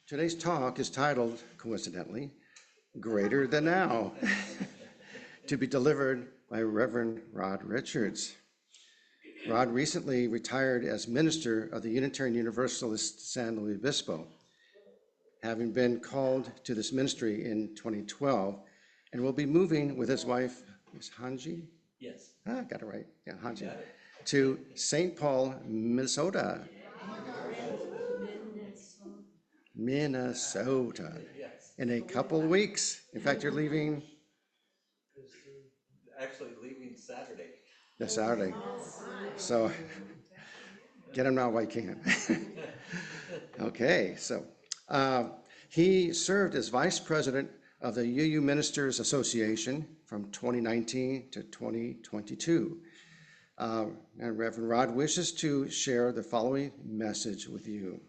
Today's talk is titled, coincidentally, Greater Than Now, to be delivered by Reverend Rod Richards. Rod recently retired as minister of the Unitarian Universalist San Luis Obispo, having been called to this ministry in 2012, and will be moving with his wife, Ms. Hanji? Yes. Got it right. Yeah, Hanji. To St. Paul, Minnesota. Minnesota. Yes. In a couple of weeks. In fact, you're leaving Actually leaving Saturday. this Saturday. So get him now while you can. Okay, so he served as vice president of the UU Ministers Association from 2019 to 2022. And Reverend Rod wishes to share the following message with you.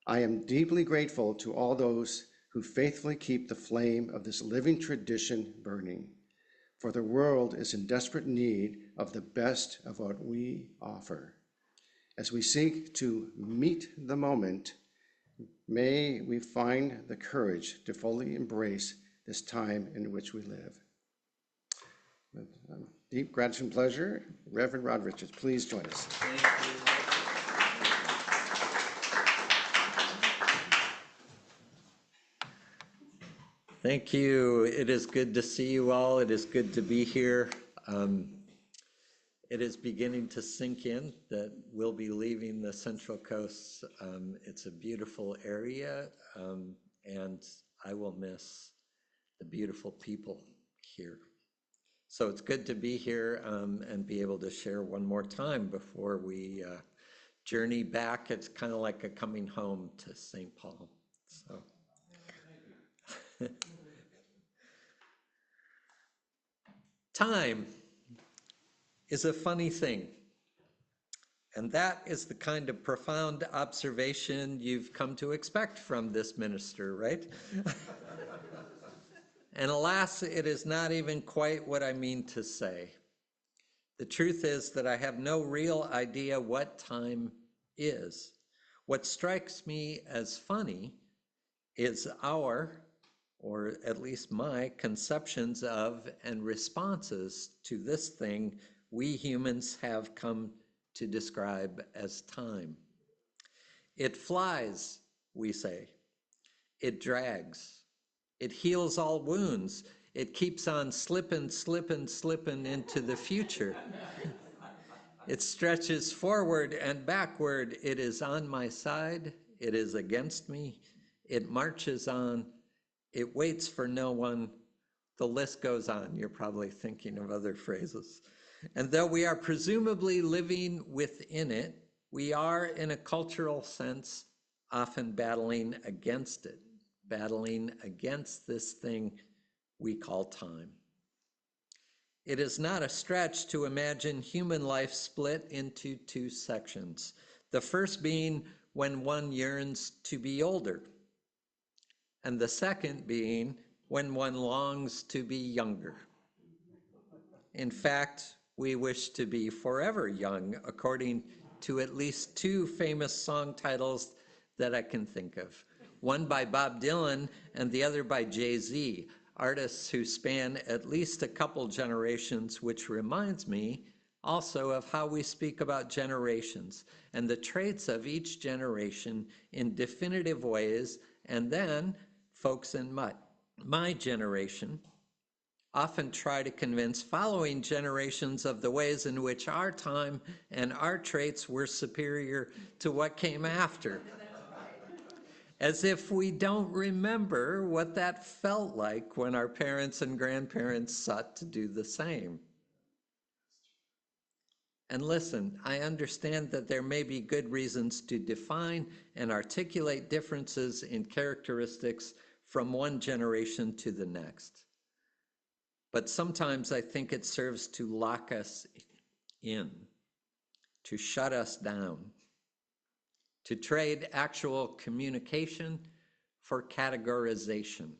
I am deeply grateful to all those who faithfully keep the flame of this living tradition burning, for the world is in desperate need of the best of what we offer. As we seek to meet the moment, may we find the courage to fully embrace this time in which we live. With deep gratitude and pleasure, Reverend Rod Richards, please join us. Thank you. Thank you. It is good to see you all. It is good to be here. It is beginning to sink in that we'll be leaving the Central Coast. It's a beautiful area, and I will miss the beautiful people here. So it's good to be here and be able to share one more time before we journey back. It's kind of like a coming home to St. Paul. So. Time is a funny thing. And that is the kind of profound observation you've come to expect from this minister, right? And alas, it is not even quite what I mean to say. The truth is that I have no real idea what time is. What strikes me as funny is our, or at least my, conceptions of and responses to this thing we humans have come to describe as time. It flies, we say. It drags. It heals all wounds. It keeps on slipping into the future. It stretches forward and backward. It is on my side. It is against me. It marches on. It waits for no one. The list goes on. You're probably thinking of other phrases. And though we are presumably living within it, we are, in a cultural sense, often battling against it, battling against this thing we call time. It is not a stretch to imagine human life split into two sections. The first being when one yearns to be older, and the second being when one longs to be younger. In fact, we wish to be forever young, according to at least two famous song titles that I can think of. One by Bob Dylan and the other by Jay-Z, artists who span at least a couple generations, which reminds me also of how we speak about generations and the traits of each generation in definitive ways, and then folks in my generation often try to convince following generations of the ways in which our time and our traits were superior to what came after. As if we don't remember what that felt like when our parents and grandparents sought to do the same. And listen, I understand that there may be good reasons to define and articulate differences in characteristics from one generation to the next. But sometimes I think it serves to lock us in, to shut us down, to trade actual communication for categorization.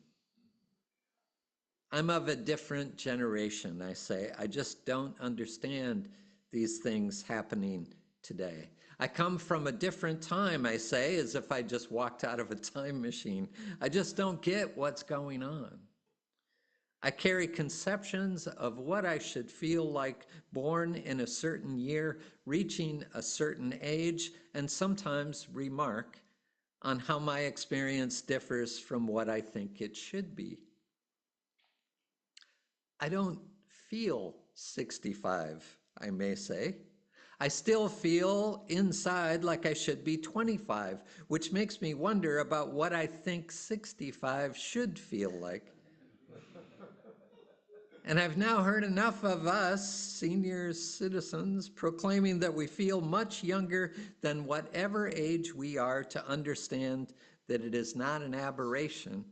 I'm of a different generation, I say. I just don't understand these things happening today. I come from a different time, I say, as if I just walked out of a time machine. I just don't get what's going on. I carry conceptions of what I should feel like born in a certain year, reaching a certain age, and sometimes remark on how my experience differs from what I think it should be. I don't feel 65, I may say. I still feel inside like I should be 25, which makes me wonder about what I think 65 should feel like. And I've now heard enough of us, senior citizens, proclaiming that we feel much younger than whatever age we are to understand that it is not an aberration,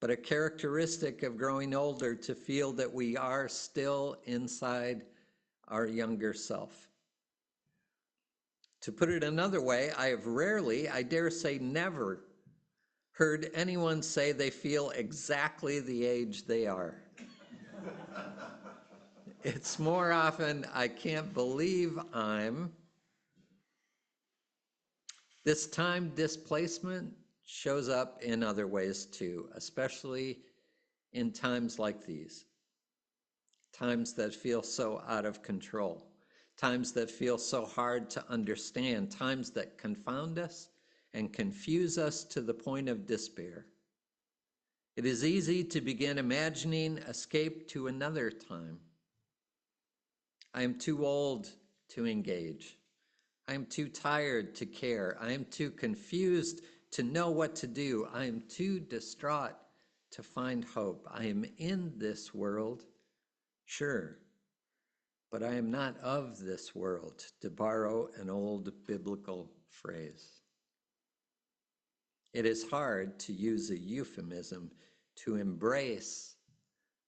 but a characteristic of growing older to feel that we are still inside our younger self. To put it another way, I have rarely, I dare say never, heard anyone say they feel exactly the age they are. It's more often, I can't believe I'm. This time displacement shows up in other ways too, especially in times like these. Times that feel so out of control. Times that feel so hard to understand. Times that confound us and confuse us to the point of despair. It is easy to begin imagining escape to another time. I am too old to engage. I am too tired to care. I am too confused to know what to do. I am too distraught to find hope. I am in this world, sure, but I am not of this world, to borrow an old biblical phrase. It is hard, to use a euphemism, to embrace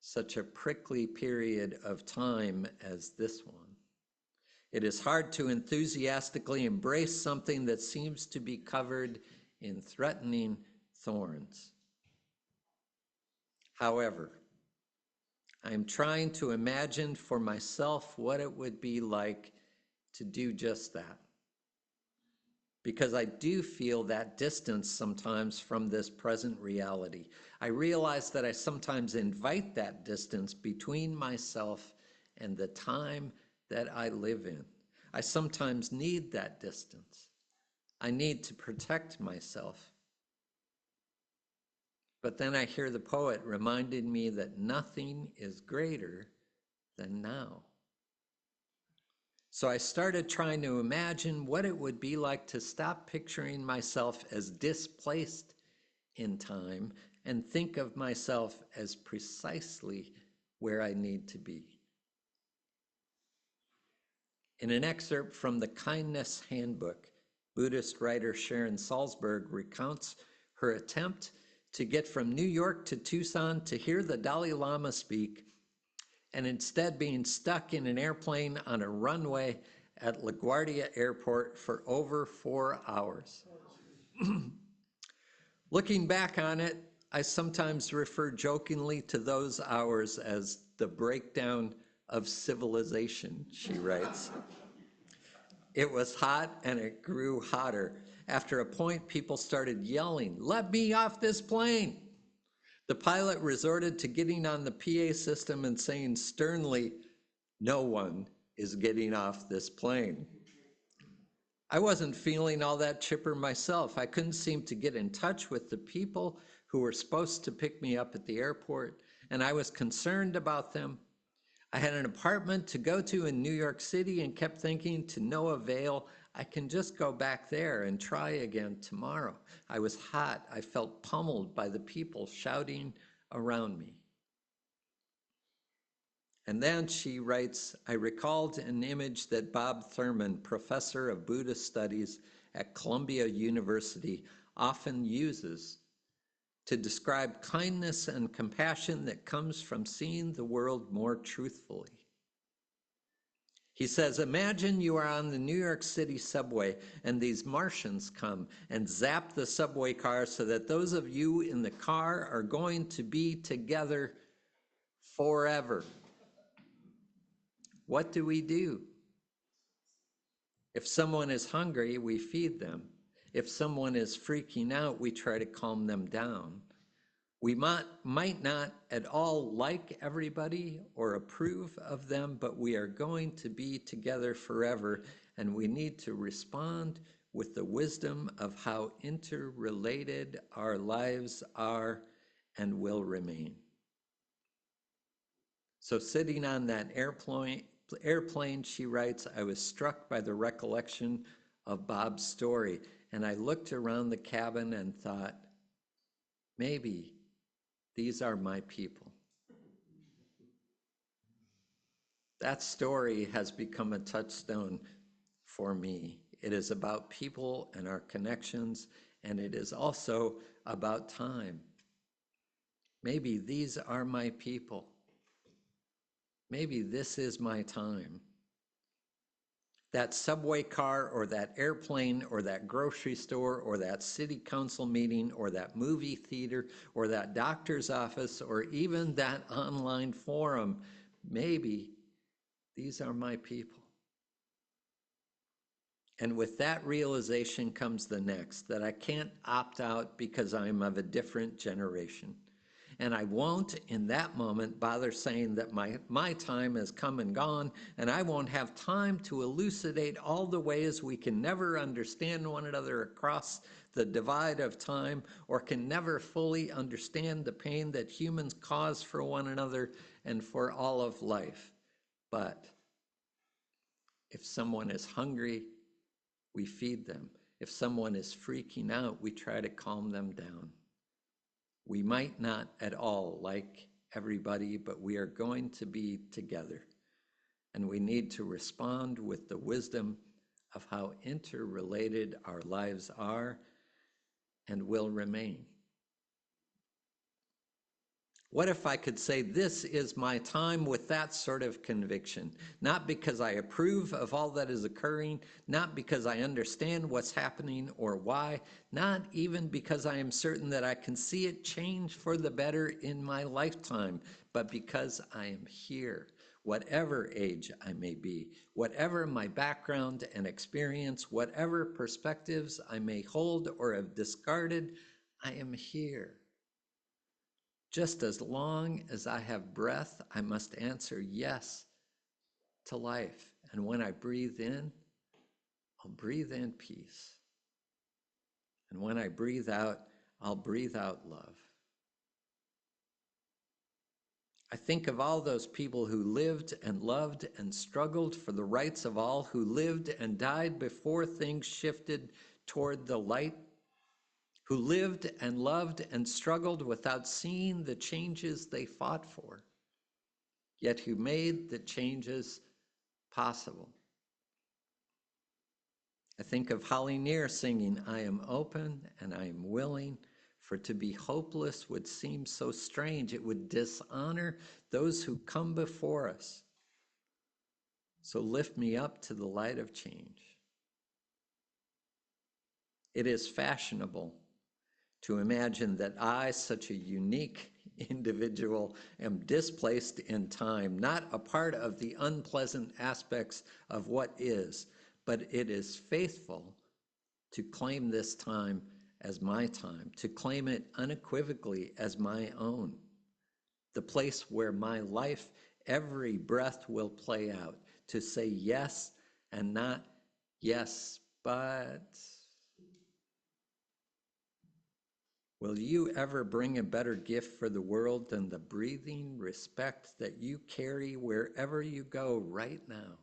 such a prickly period of time as this one. It is hard to enthusiastically embrace something that seems to be covered in threatening thorns. However, I am trying to imagine for myself what it would be like to do just that. Because I do feel that distance sometimes from this present reality. I realize that I sometimes invite that distance between myself and the time that I live in. I sometimes need that distance. I need to protect myself. But then I hear the poet reminding me that nothing is greater than now. So I started trying to imagine what it would be like to stop picturing myself as displaced in time and think of myself as precisely where I need to be. In an excerpt from the Kindness Handbook, Buddhist writer Sharon Salzberg recounts her attempt to get from New York to Tucson to hear the Dalai Lama speak, and instead being stuck in an airplane on a runway at LaGuardia Airport for over 4 hours. Looking back on it, I sometimes refer jokingly to those hours as the breakdown of civilization, she writes. It was hot and it grew hotter. After a point, people started yelling, "Let me off this plane!" The pilot resorted to getting on the PA system and saying sternly, "No one is getting off this plane." I wasn't feeling all that chipper myself. I couldn't seem to get in touch with the people who were supposed to pick me up at the airport, and I was concerned about them. I had an apartment to go to in New York City and kept thinking, to no avail, I can just go back there and try again tomorrow. I was hot. I felt pummeled by the people shouting around me. And then she writes, I recalled an image that Bob Thurman, professor of Buddhist studies at Columbia University, often uses to describe kindness and compassion that comes from seeing the world more truthfully. He says, imagine you are on the New York City subway and these Martians come and zap the subway car so that those of you in the car are going to be together forever. What do? If someone is hungry, we feed them. If someone is freaking out, we try to calm them down. We might not at all like everybody or approve of them, but we are going to be together forever, and we need to respond with the wisdom of how interrelated our lives are and will remain. So sitting on that airplane, she writes, I was struck by the recollection of Bob's story, and I looked around the cabin and thought, maybe these are my people. That story has become a touchstone for me. It is about people and our connections, and it is also about time. Maybe these are my people. Maybe this is my time. That subway car or that airplane or that grocery store or that city council meeting or that movie theater or that doctor's office or even that online forum, maybe these are my people. And with that realization comes the next, that I can't opt out because I'm of a different generation. And I won't, in that moment, bother saying that my time has come and gone, and I won't have time to elucidate all the ways we can never understand one another across the divide of time, or can never fully understand the pain that humans cause for one another and for all of life. But if someone is hungry, we feed them. If someone is freaking out, we try to calm them down. We might not at all like everybody, but we are going to be together. And we need to respond with the wisdom of how interrelated our lives are and will remain. What if I could say, this is my time with that sort of conviction? Not because I approve of all that is occurring, not because I understand what's happening or why, not even because I am certain that I can see it change for the better in my lifetime, but because I am here, whatever age I may be, whatever my background and experience, whatever perspectives I may hold or have discarded, I am here. Just as long as I have breath, I must answer yes to life. And when I breathe in, I'll breathe in peace. And when I breathe out, I'll breathe out love. I think of all those people who lived and loved and struggled for the rights of all, who lived and died before things shifted toward the light, who lived and loved and struggled without seeing the changes they fought for, yet who made the changes possible. I think of Holly Near singing, I am open and I am willing, for to be hopeless would seem so strange. It would dishonor those who come before us. So lift me up to the light of change. It is fashionable to imagine that I, such a unique individual, am displaced in time, not a part of the unpleasant aspects of what is, but it is faithful to claim this time as my time, to claim it unequivocally as my own, the place where my life, every breath will play out, to say yes and not yes, but. Will you ever bring a better gift for the world than the breathing respect that you carry wherever you go right now?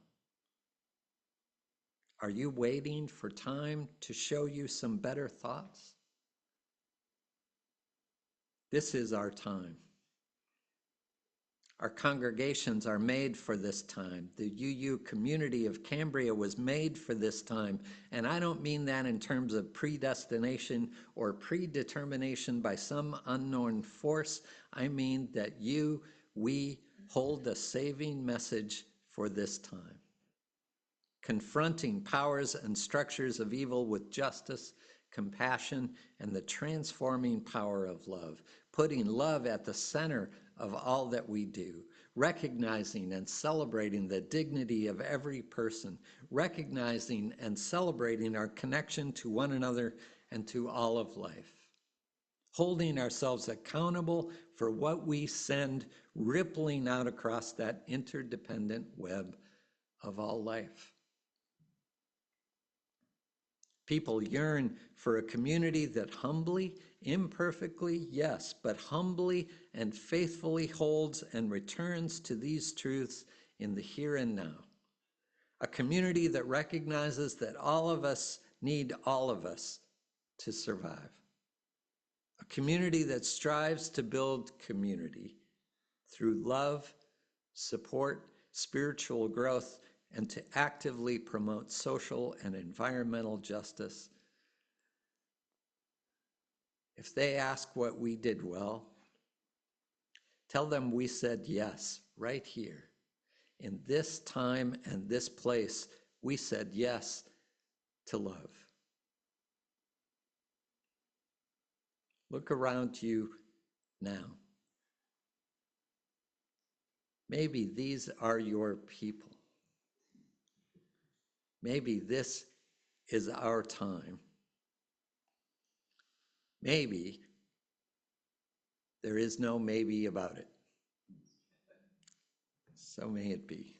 Are you waiting for time to show you some better thoughts? This is our time. Our congregations are made for this time. The UU community of Cambria was made for this time. And I don't mean that in terms of predestination or predetermination by some unknown force. I mean that we hold a saving message for this time. Confronting powers and structures of evil with justice, compassion, and the transforming power of love. Putting love at the center of all that we do, recognizing and celebrating the dignity of every person, recognizing and celebrating our connection to one another and to all of life, holding ourselves accountable for what we send rippling out across that interdependent web of all life. People yearn for a community that humbly, imperfectly, yes, but humbly and faithfully holds and returns to these truths in the here and now. A community that recognizes that all of us need all of us to survive. A community that strives to build community through love, support, spiritual growth, and to actively promote social and environmental justice. If they ask what we did well, tell them we said yes right here. In this time and this place, we said yes to love. Look around you now. Maybe these are your people. Maybe this is our time. Maybe there is no maybe about it. So may it be.